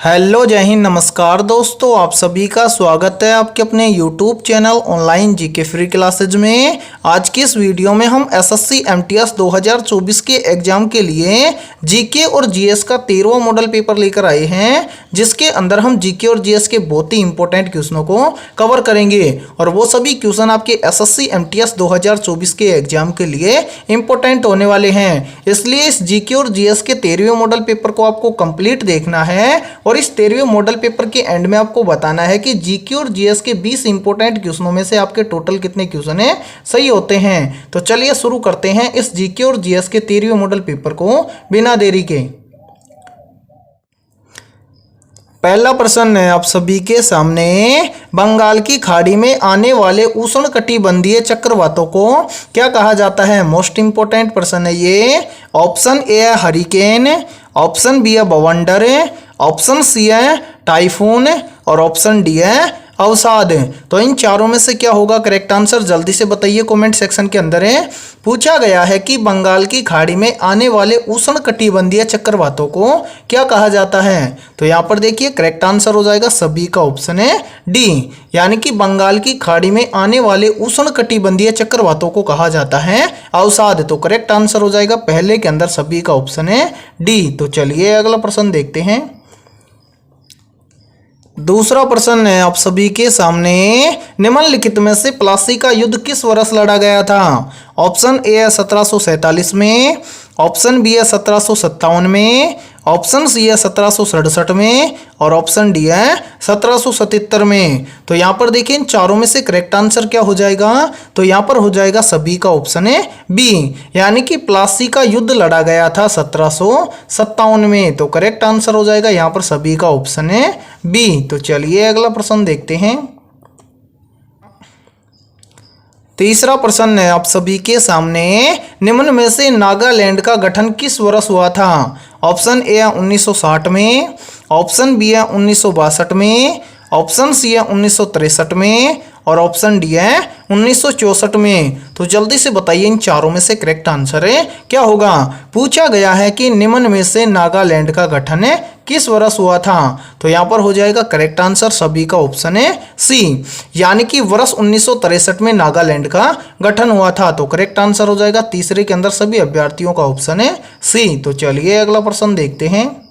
Hello जय हिंद नमस्कार दोस्तों, आप सभी का स्वागत है आपके अपने YouTube channel online GK free classes में। आज की इस वीडियो में हम एसएससी एमटीएस 2024 के एग्जाम के लिए जीके और जीएस का 13वां मॉडल पेपर लेकर आए हैं, जिसके अंदर हम जीके और जीएस के बहुत ही इंपॉर्टेंट क्वेश्चनों को कवर करेंगे और वो सभी क्वेश्चन आपके एसएससी एमटीएस 2024 के एग्जाम के लिए इंपॉर्टेंट होने वाले हैं। इसलिए इस जीके और जीएस के 13वें मॉडल पेपर को आपको कंप्लीट देखना है और इस 13वें मॉडल पेपर के एंड में आपको बताना है कि जीके और जीएस के 20 इंपॉर्टेंट क्वेश्चनों में से आपके टोटल कितने क्वेश्चन है सही होते हैं। तो चलिए शुरू करते हैं इस जीके और जीएस के 13वें मॉडल पेपर को बिना देरी के। पहला प्रश्न है आप सभी के सामने, बंगाल की खाड़ी में आने वाले उष्णकटिबंधीय चक्रवातों को क्या कहा जाता है। मोस्ट इंपॉर्टेंट प्रश्न है ये। ऑप्शन ए है हरिकेन, ऑप्शन बी है बवंडर, ऑप्शन सी है टाइफून और ऑप्शन डी है अवसाद। तो इन चारों में से क्या होगा करेक्ट आंसर, जल्दी से बताइए कमेंट सेक्शन के अंदर है। पूछा गया है कि बंगाल की खाड़ी में आने वाले उष्णकटिबंधीय चक्रवातों को क्या कहा जाता है। तो यहाँ पर देखिए करेक्ट आंसर हो जाएगा सभी का ऑप्शन है डी, यानी कि बंगाल की खाड़ी में आने वाले उष्णकटिबंधीय चक्रवातों को कहा जाता है अवसाद। तो करेक्ट आंसर हो जाएगा पहले के अंदर सभी का ऑप्शन है डी। तो चलिए अगला प्रश्न देखते हैं। दूसरा प्रश्न है आप सभी के सामने, निम्नलिखित में से प्लासी का युद्ध किस वर्ष लड़ा गया था। ऑप्शन ए है 1747 में, ऑप्शन बी है 1757 में, ऑप्शन सी है 1767 में और ऑप्शन डी है 1777 में। तो यहाँ पर देखिए इन चारों में से करेक्ट आंसर क्या हो जाएगा, तो यहाँ पर हो जाएगा सभी का ऑप्शन है बी, यानी कि प्लासी का युद्ध लड़ा गया था 1757 में। तो करेक्ट आंसर हो जाएगा यहाँ पर सभी का ऑप्शन है बी। तो चलिए अगला प्रश्न देखते हैं। तीसरा प्रश्न है आप सभी के सामने, निम्न में से नागालैंड का गठन किस वर्ष हुआ था। ऑप्शन ए है 1960 में, ऑप्शन बी है 1962 में, ऑप्शन सी है 1963 में और ऑप्शन डी है 1964 में। तो जल्दी से बताइए इन चारों में से करेक्ट आंसर है क्या होगा। पूछा गया है कि निम्न में से नागालैंड का गठन किस वर्ष हुआ था। तो यहाँ पर हो जाएगा करेक्ट आंसर सभी का ऑप्शन है सी, यानी कि वर्ष 1963 में नागालैंड का गठन हुआ था। तो करेक्ट आंसर हो जाएगा तीसरे के अंदर सभी अभ्यर्थियों का ऑप्शन है सी। तो चलिए अगला प्रश्न देखते हैं।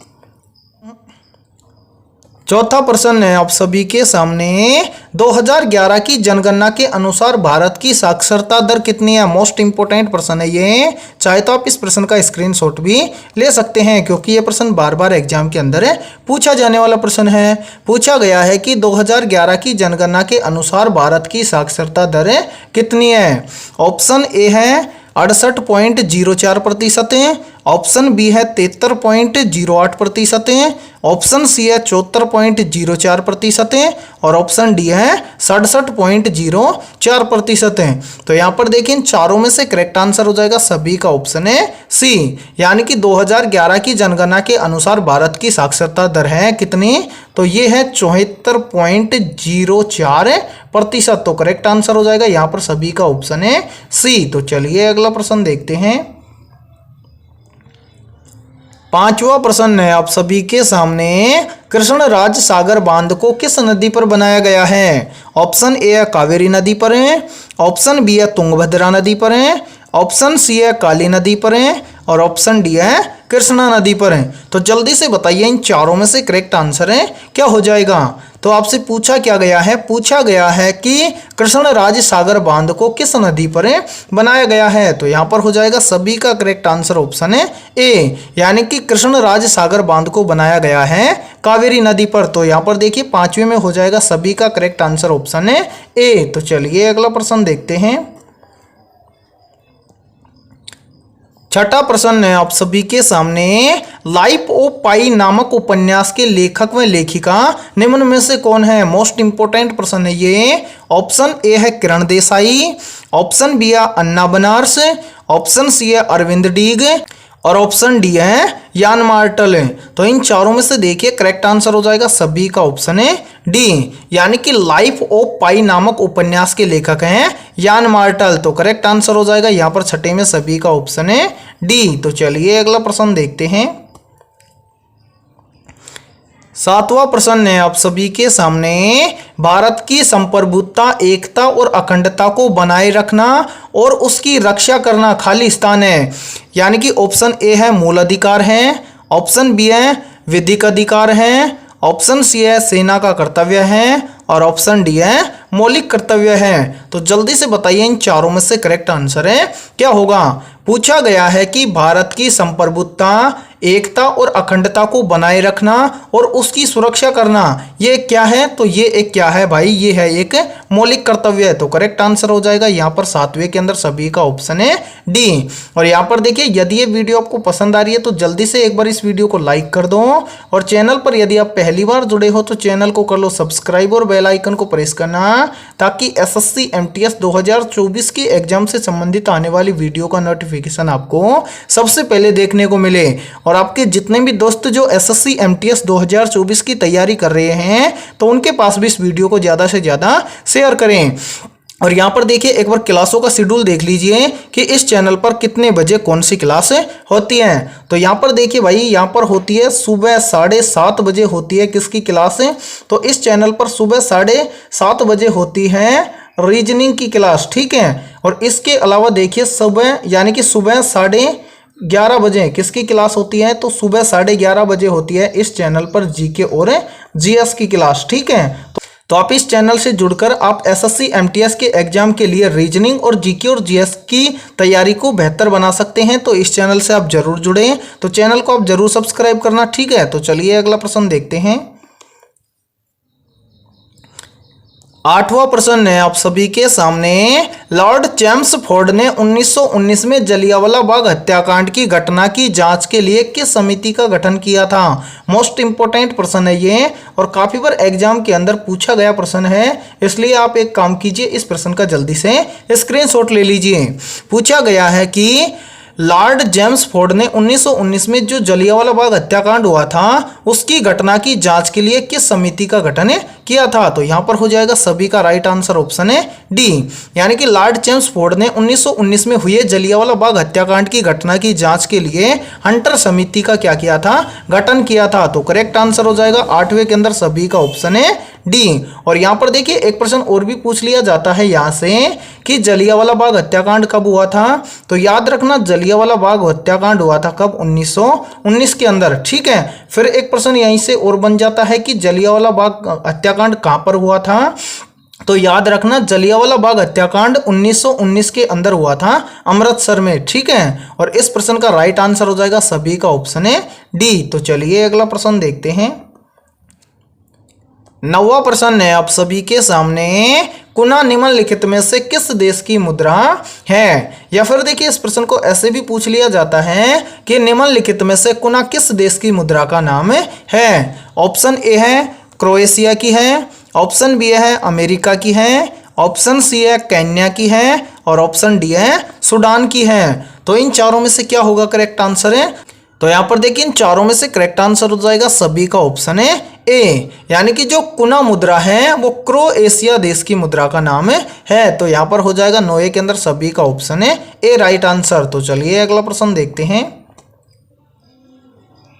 चौथा प्रश्न है आप सभी के सामने, 2011 की जनगणना के अनुसार भारत की साक्षरता दर कितनी है। मोस्ट इंपोर्टेंट प्रश्न है ये, चाहे तो आप इस प्रश्न का स्क्रीनशॉट भी ले सकते हैं क्योंकि ये प्रश्न बार बार एग्जाम के अंदर पूछा जाने वाला प्रश्न है। पूछा गया है कि 2011 की जनगणना के अनुसार भारत की साक्षरता दर कितनी है। ऑप्शन ए है 68.04%, ऑप्शन बी है 73.08%, ऑप्शन सी है 74.04% और ऑप्शन डी है 67.04%। तो यहाँ पर देखिए इन चारों में से करेक्ट आंसर हो जाएगा सभी का ऑप्शन है सी, यानी कि 2011 की जनगणना के अनुसार भारत की साक्षरता दर है कितनी, तो ये है 74.04%। तो करेक्ट आंसर हो जाएगा यहाँ पर सभी का ऑप्शन है सी। तो चलिए अगला प्रश्न देखते हैं। पांचवा प्रश्न है आप सभी के सामने, कृष्णराज सागर बांध को किस नदी पर बनाया गया है। ऑप्शन ए है कावेरी नदी पर है, ऑप्शन बी है तुंगभद्रा नदी पर है, ऑप्शन सी है काली नदी पर है और ऑप्शन डी है कृष्णा नदी पर है। तो जल्दी से बताइए इन चारों में से करेक्ट आंसर है क्या हो जाएगा। तो आपसे पूछा क्या गया है, पूछा गया है कि कृष्णराज सागर बांध को किस नदी पर बनाया गया है। तो यहाँ पर हो जाएगा सभी का करेक्ट आंसर ऑप्शन है ए, यानी कि कृष्णराज सागर बांध को बनाया गया है कावेरी नदी पर। तो यहाँ पर देखिए पांचवें में हो जाएगा सभी का करेक्ट आंसर ऑप्शन है ए। तो चलिए अगला प्रश्न देखते हैं। छठा प्रश्न है आप सभी के सामने, लाइफ ऑफ पाई नामक उपन्यास के लेखक व लेखिका निम्न में से कौन है। मोस्ट इंपोर्टेंट प्रश्न है ये। ऑप्शन ए है किरण देसाई, ऑप्शन बी है अन्ना बनारस, ऑप्शन सी है अरविंद डीग और ऑप्शन डी है यान मार्टल। तो इन चारों में से देखिए करेक्ट आंसर हो जाएगा सभी का ऑप्शन है डी, यानी कि लाइफ ऑफ पाई नामक उपन्यास के लेखक हैं यान मार्टल। तो करेक्ट आंसर हो जाएगा यहाँ पर छठे में सभी का ऑप्शन है डी। तो चलिए अगला प्रश्न देखते हैं। सातवां प्रश्न है आप सभी के सामने, भारत की संप्रभुता, एकता और अखंडता को बनाए रखना और उसकी रक्षा करना खाली स्थान है। यानी कि ऑप्शन ए है मूल अधिकार है, ऑप्शन बी है विधिक अधिकार है, ऑप्शन सी है सेना का कर्तव्य है और ऑप्शन डी है मौलिक कर्तव्य है। तो जल्दी से बताइए इन चारों में से करेक्ट आंसर है क्या होगा। पूछा गया है कि भारत की संप्रभुता, एकता और अखंडता को बनाए रखना और उसकी सुरक्षा करना ये क्या है, तो ये एक क्या है भाई, ये है एक मौलिक कर्तव्य है। तो करेक्ट आंसर हो जाएगा यहाँ पर सातवें के अंदर सभी का ऑप्शन है डी। और यहाँ पर देखिए यदि ये वीडियो आपको पसंद आ रही है तो जल्दी से एक बार इस वीडियो को लाइक कर दो और चैनल पर यदि आप पहली बार जुड़े हो तो चैनल को कर लो सब्सक्राइब और बेल आइकन को प्रेस करना, ताकि एसएससी एमटीएस 2024 की एग्जाम से संबंधित आने वाली वीडियो का नोटिफिकेशन आपको सबसे पहले देखने को मिले। और आपके जितने भी दोस्त जो एसएससी एमटीएस 2024 की तैयारी कर रहे हैं तो उनके पास भी इस वीडियो को ज़्यादा से ज़्यादा शेयर करें। और यहाँ पर देखिए एक बार क्लासों का शेड्यूल देख लीजिए कि इस चैनल पर कितने बजे कौन सी क्लास होती हैं। तो यहाँ पर देखिए भाई, यहाँ पर होती है सुबह 7:30 बजे होती है किसकी क्लास है, तो इस चैनल पर सुबह 7:30 बजे होती है रीजनिंग की क्लास, ठीक है। और इसके अलावा देखिए सुबह यानी कि सुबह 11:30 बजे किसकी क्लास होती है, तो सुबह 11:30 बजे होती है इस चैनल पर जीके और जीएस की क्लास, ठीक है। तो आप इस चैनल से जुड़कर आप एसएससी एमटीएस के एग्जाम के लिए रीजनिंग और जीके और जीएस की तैयारी को बेहतर बना सकते हैं। तो इस चैनल से आप जरूर जुड़ें, तो चैनल को आप जरूर सब्सक्राइब करना, ठीक है। तो चलिए अगला प्रश्न देखते हैं। आठवां प्रश्न है आप सभी के सामने, लॉर्ड चैम्सफोर्ड ने 1919 में जलियांवाला बाग हत्याकांड की घटना की जांच के लिए किस समिति का गठन किया था। मोस्ट इंपोर्टेंट प्रश्न है ये और काफी बार एग्जाम के अंदर पूछा गया प्रश्न है, इसलिए आप एक काम कीजिए, इस प्रश्न का जल्दी से स्क्रीनशॉट ले लीजिए। पूछा गया है कि लॉर्ड चैम्सफोर्ड ने 1919 में जो जलियांवाला बाग हत्याकांड हुआ था उसकी घटना की जांच के लिए किस समिति का गठन किया था। तो यहां पर हो जाएगा सभी का राइट आंसर ऑप्शन है डी। यानी कि लॉर्ड चैम्सफोर्ड ने 1919 में हुए जलियांवाला बाग हत्याकांड की घटना की जांच के लिए हंटर समिति का क्या किया था, गठन किया था। तो करेक्ट आंसर हो जाएगा आठवें के अंदर सभी का ऑप्शन है डी। और यहां पर देखिए एक प्रश्न और भी पूछ लिया जाता है यहां से कि जलियांवाला बाग हत्याकांड कब हुआ था, तो याद रखना जलियांवाला बाग हत्याकांड हुआ था कब, 1919 के अंदर, ठीक है। फिर एक प्रश्न यहीं से और बन जाता है कि जलियांवाला बाग हत्याकांड कहां पर हुआ था, तो याद रखना जलियांवाला बाग हत्याकांड 1919 के अंदर हुआ था अमृतसर में, ठीक है। और इस प्रश्न का राइट आंसर हो जाएगा सभी का ऑप्शन है डी। तो चलिए अगला प्रश्न देखते हैं। नौवां प्रश्न है आप सभी के सामने, कुना निम्नलिखित में से किस देश की मुद्रा है। या फिर देखिए इस प्रश्न को ऐसे भी पूछ लिया जाता है कि निम्नलिखित में से कुना किस देश की मुद्रा का नाम है। ऑप्शन ए है क्रोएशिया की है, ऑप्शन बी है अमेरिका की है, ऑप्शन सी है केन्या की है और ऑप्शन डी है सूडान की है। तो इन चारों में से क्या होगा करेक्ट आंसर है, तो यहां पर देखिए इन चारों में से करेक्ट आंसर हो जाएगा सभी का ऑप्शन है ए। यानी कि जो कुना मुद्रा है वो क्रोएशिया देश की मुद्रा का नाम है। तो यहां पर हो जाएगा 9 के अंदर सभी का ऑप्शन है ए राइट आंसर। तो चलिए अगला प्रश्न देखते हैं।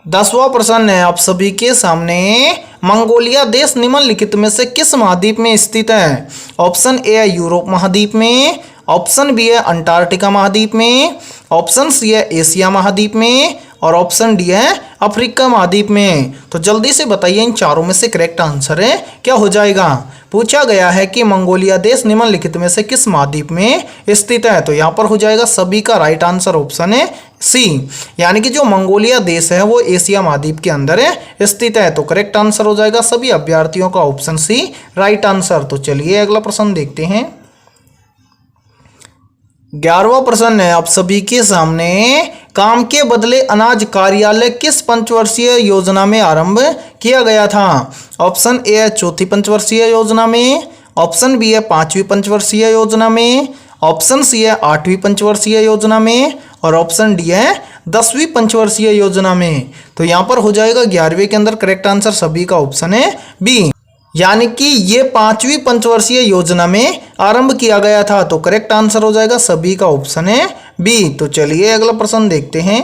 10वां प्रश्न है आप सभी के सामने, मंगोलिया देश निम्नलिखित में से किस महाद्वीप में स्थित है। ऑप्शन ए है यूरोप महाद्वीप में, ऑप्शन बी है अंटार्कटिका महाद्वीप में, ऑप्शन सी है एशिया महाद्वीप में और ऑप्शन डी है अफ्रीका महाद्वीप में। तो जल्दी से बताइए इन चारों में से करेक्ट आंसर है क्या हो जाएगा। पूछा गया है कि मंगोलिया देश निम्नलिखित में से किस महाद्वीप में स्थित है, तो यहाँ पर हो जाएगा सभी का राइट आंसर ऑप्शन है सी। यानी कि जो मंगोलिया देश है वो एशिया महाद्वीप के अंदर स्थित है। तो करेक्ट आंसर हो जाएगा सभी अभ्यर्थियों का ऑप्शन सी राइट आंसर। तो चलिए अगला प्रश्न देखते हैं। 11वां प्रश्न है आप सभी के सामने, काम के बदले अनाज कार्यालय किस पंचवर्षीय योजना में आरंभ किया गया था। ऑप्शन ए है चौथी पंचवर्षीय योजना में, ऑप्शन बी है 5वीं पंचवर्षीय योजना में, ऑप्शन सी है 8वीं पंचवर्षीय योजना में और ऑप्शन डी है 10वीं पंचवर्षीय योजना में। तो यहाँ पर हो जाएगा 11वें के अंदर करेक्ट आंसर सभी का ऑप्शन है बी। यानी कि ये 5वीं पंचवर्षीय योजना में आरंभ किया गया था। तो करेक्ट आंसर हो जाएगा सभी का ऑप्शन है बी। तो चलिए अगला प्रश्न देखते हैं।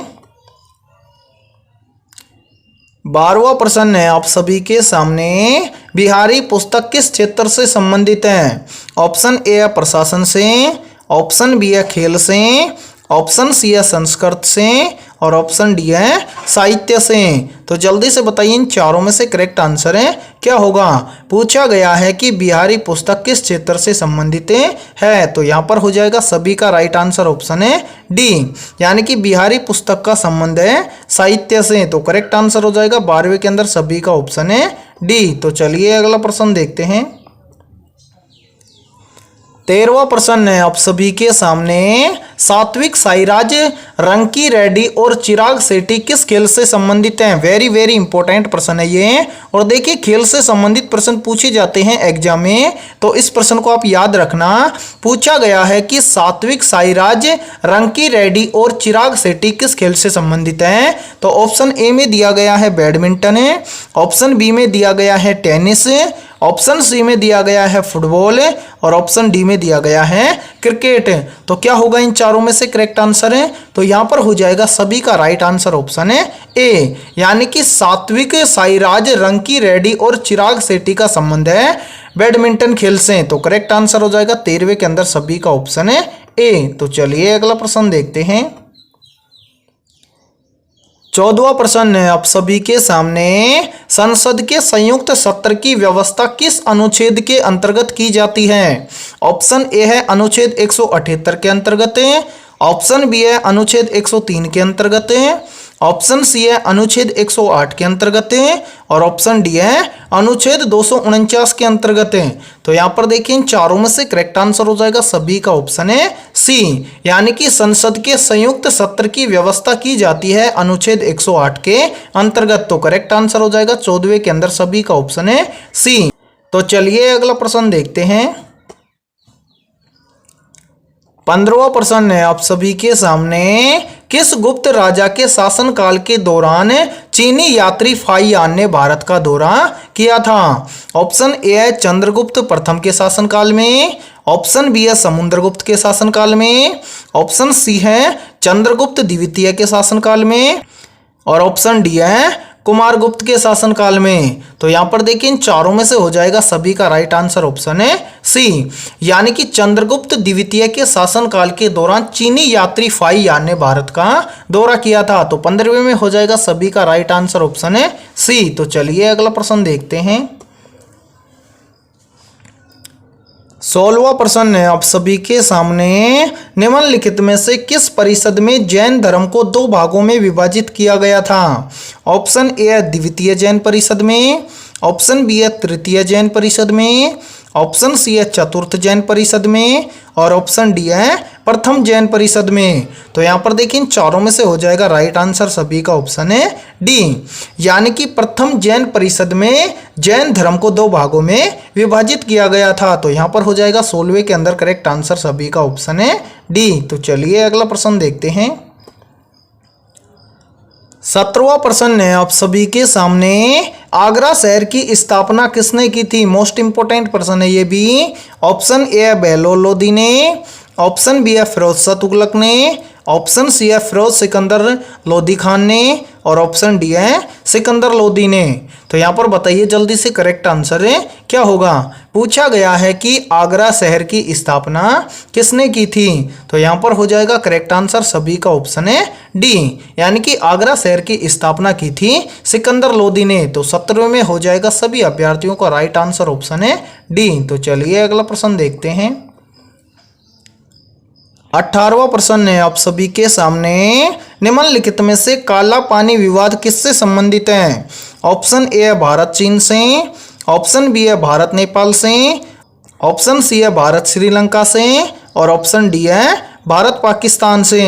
12वां प्रश्न है आप सभी के सामने, बिहारी पुस्तक किस क्षेत्र से संबंधित है? ऑप्शन ए है प्रशासन से, ऑप्शन बी है खेल से, ऑप्शन सी है संस्कृत से और ऑप्शन डी है साहित्य से। तो जल्दी से बताइए इन चारों में से करेक्ट आंसर है क्या होगा? पूछा गया है कि बिहारी पुस्तक किस क्षेत्र से संबंधित है, तो यहाँ पर हो जाएगा सभी का राइट आंसर ऑप्शन है डी, यानी कि बिहारी पुस्तक का संबंध है साहित्य से। तो करेक्ट आंसर हो जाएगा 12वीं के अंदर सभी का ऑप्शन है डी। तो चलिए अगला प्रश्न देखते हैं। 13वां प्रश्न है आप सभी के सामने, सात्विक साईराज, रंकी रेड्डी और चिराग शेट्टी किस खेल से संबंधित हैं? वेरी वेरी इंपॉर्टेंट प्रश्न है ये। और देखिए खेल से संबंधित प्रश्न पूछे जाते हैं एग्जाम में, तो इस प्रश्न को आप याद रखना। पूछा गया है कि सात्विक साईराज, रंकी रेड्डी और चिराग शेट्टी किस खेल से संबंधित हैं? तो ऑप्शन ए में दिया गया है बैडमिंटन, ऑप्शन बी में दिया गया है टेनिस, ऑप्शन सी में दिया गया है फुटबॉल और ऑप्शन डी में दिया गया है क्रिकेट। तो क्या होगा इन चारों में से करेक्ट आंसर है? तो यहां पर हो जाएगा सभी का राइट आंसर ऑप्शन है ए, यानी कि सात्विक साईराज, रंकी रेड्डी और चिराग शेट्टी का संबंध है बैडमिंटन खेल से। तो करेक्ट आंसर हो जाएगा 13वें के अंदर सभी का ऑप्शन है ए। तो चलिए अगला प्रश्न देखते हैं। 14वां प्रश्न है आप सभी के सामने, संसद के संयुक्त सत्र की व्यवस्था किस अनुच्छेद के अंतर्गत की जाती है? ऑप्शन ए है अनुच्छेद 178 के अंतर्गत, ऑप्शन बी है अनुच्छेद 103 के अंतर्गत, ऑप्शन सी है अनुच्छेद 108 के अंतर्गत और ऑप्शन डी है अनुच्छेद 249 के अंतर्गत। तो यहाँ पर देखिए इन चारों में से करेक्ट आंसर हो जाएगा सभी का ऑप्शन है सी, यानी कि संसद के संयुक्त सत्र की व्यवस्था की जाती है अनुच्छेद 108 के अंतर्गत। तो करेक्ट आंसर हो जाएगा 14वें के अंदर सभी का ऑप्शन है सी। तो चलिए अगला प्रश्न देखते हैं। 15वां प्रश्न है आप सभी के सामने, किस गुप्त राजा के शासनकाल के दौरान चीनी यात्री फाहियान ने भारत का दौरा किया था? ऑप्शन ए है चंद्रगुप्त प्रथम के शासनकाल में, ऑप्शन बी है समुद्रगुप्त के शासनकाल में, ऑप्शन सी है चंद्रगुप्त द्वितीय के शासनकाल में और ऑप्शन डी है कुमारगुप्त के शासनकाल में। तो यहाँ पर देखिए इन चारों में से हो जाएगा सभी का राइट आंसर ऑप्शन है सी, यानी कि चंद्रगुप्त द्वितीय के शासनकाल के दौरान चीनी यात्री फाहियान ने भारत का दौरा किया था। तो 15वें में हो जाएगा सभी का राइट आंसर ऑप्शन है सी। तो चलिए अगला प्रश्न देखते हैं। 16वां प्रश्न है आप सभी के सामने, निम्नलिखित में से किस परिषद में जैन धर्म को 2 भागों में विभाजित किया गया था? ऑप्शन ए है द्वितीय जैन परिषद में, ऑप्शन बी है तृतीय जैन परिषद में, ऑप्शन सी है चतुर्थ जैन परिषद में और ऑप्शन डी है प्रथम जैन परिषद में। तो यहाँ पर देखिए इन चारों में से हो जाएगा राइट आंसर सभी का ऑप्शन है डी, यानी कि प्रथम जैन परिषद में जैन धर्म को 2 भागों में विभाजित किया गया था। तो यहाँ पर हो जाएगा 16वें के अंदर करेक्ट आंसर सभी का ऑप्शन है डी। तो चलिए अगला प्रश्न देखते हैं। 17वां प्रश्न है आप सभी के सामने, आगरा शहर की स्थापना किसने की थी? मोस्ट इंपोर्टेंट प्रश्न है ये भी। ऑप्शन ए है बहलोल लोदी ने, ऑप्शन बी है फिरोज शाह तुगलक ने, ऑप्शन सी है फिरोज सिकंदर लोदी खान ने और ऑप्शन डी है सिकंदर लोदी ने। तो यहाँ पर बताइए जल्दी से करेक्ट आंसर है क्या होगा? पूछा गया है कि आगरा शहर की स्थापना किसने की थी? तो यहाँ पर हो जाएगा करेक्ट आंसर सभी का ऑप्शन है डी, यानी कि आगरा शहर की स्थापना की थी सिकंदर लोदी ने। तो 17वें में हो जाएगा सभी अभ्यर्थियों का राइट आंसर ऑप्शन है डी। तो चलिए अगला प्रश्न देखते हैं। 18वां प्रश्न है आप सभी के सामने, निम्नलिखित में से काला पानी विवाद किससे संबंधित है? ऑप्शन ए है भारत चीन से, ऑप्शन बी है भारत नेपाल से, ऑप्शन सी है भारत श्रीलंका से और ऑप्शन डी है भारत पाकिस्तान से।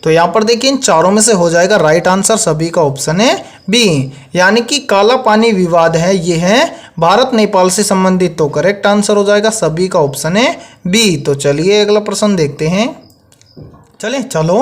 तो यहाँ पर देखिए इन चारों में से हो जाएगा राइट आंसर सभी का ऑप्शन है बी, यानी कि काला पानी विवाद है ये है भारत नेपाल से संबंधित। तो करेक्ट आंसर हो जाएगा सभी का ऑप्शन है बी। तो चलिए अगला प्रश्न देखते हैं। चलो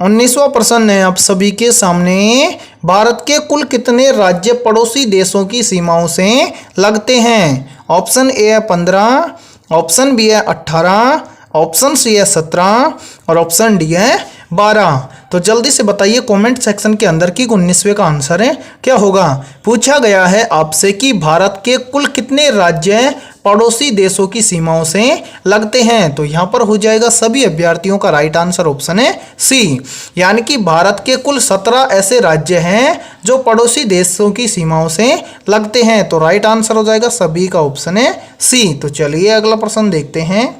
19वां प्रश्न है आप सभी के सामने, भारत के कुल कितने राज्य पड़ोसी देशों की सीमाओं से लगते हैं? ऑप्शन ए है 15, ऑप्शन बी है 18, ऑप्शन सी है 17 और ऑप्शन डी है 12। तो जल्दी से बताइए कमेंट सेक्शन के अंदर कि 19वें का आंसर है क्या होगा। पूछा गया है आपसे कि भारत के कुल कितने राज्य पड़ोसी देशों की सीमाओं से लगते हैं, तो यहां पर हो जाएगा सभी अभ्यर्थियों का राइट आंसर ऑप्शन है सी, यानी कि भारत के कुल 17 ऐसे राज्य हैं जो पड़ोसी देशों की सीमाओं से लगते हैं, तो राइट आंसर हो जाएगा सभी का ऑप्शन है सी। तो चलिए अगला प्रश्न देखते हैं।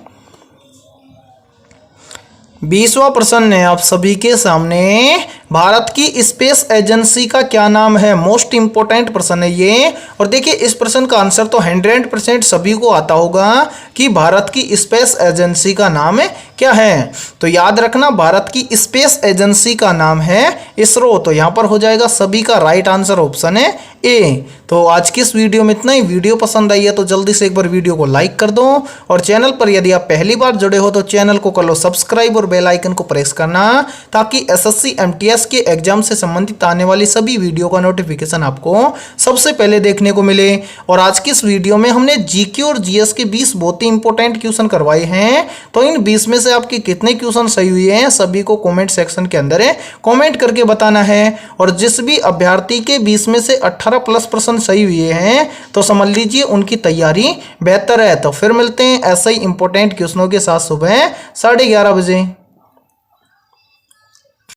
20वां प्रश्न है आप सभी के सामने, भारत की स्पेस एजेंसी का क्या नाम है। मोस्ट इंपोर्टेंट प्रश्न है ये। और देखिए इस प्रश्न का आंसर तो 100% सभी को आता होगा कि भारत की स्पेस एजेंसी का नाम है क्या है। तो याद रखना भारत की स्पेस एजेंसी का नाम है इसरो, तो यहां पर हो जाएगा सभी का राइट आंसर ऑप्शन है ए। तो आज की इस वीडियो में इतना ही। वीडियो पसंद आई है तो जल्दी से एक बार वीडियो को लाइक कर दो, और चैनल पर यदि आप पहली बार जुड़े हो तो चैनल को कर लो सब्सक्राइब और बेल आइकन को प्रेस करना, ताकि एसएससी एमटीएस के एग्जाम से संबंधित आने वाली सभी वीडियो का नोटिफिकेशन आपको सबसे पहले देखने को मिले। और आज की इस वीडियो में हमने जीके और जीएस के 20 बहुत ही इंपॉर्टेंट क्वेश्चन करवाए हैं, तो इन 20 में से आपके कितने क्वेश्चन सही हुए हैं सभी को कमेंट सेक्शन के अंदर कमेंट करके बताना है। और जिस भी अभ्यर्थी के 20 में से 18+ प्रश्न सही हुए हैं तो समझ लीजिए उनकी तैयारी बेहतर है। तो फिर मिलते हैं ऐसे ही इंपॉर्टेंट क्वेश्चनों के साथ सुबह 11:30 बजे।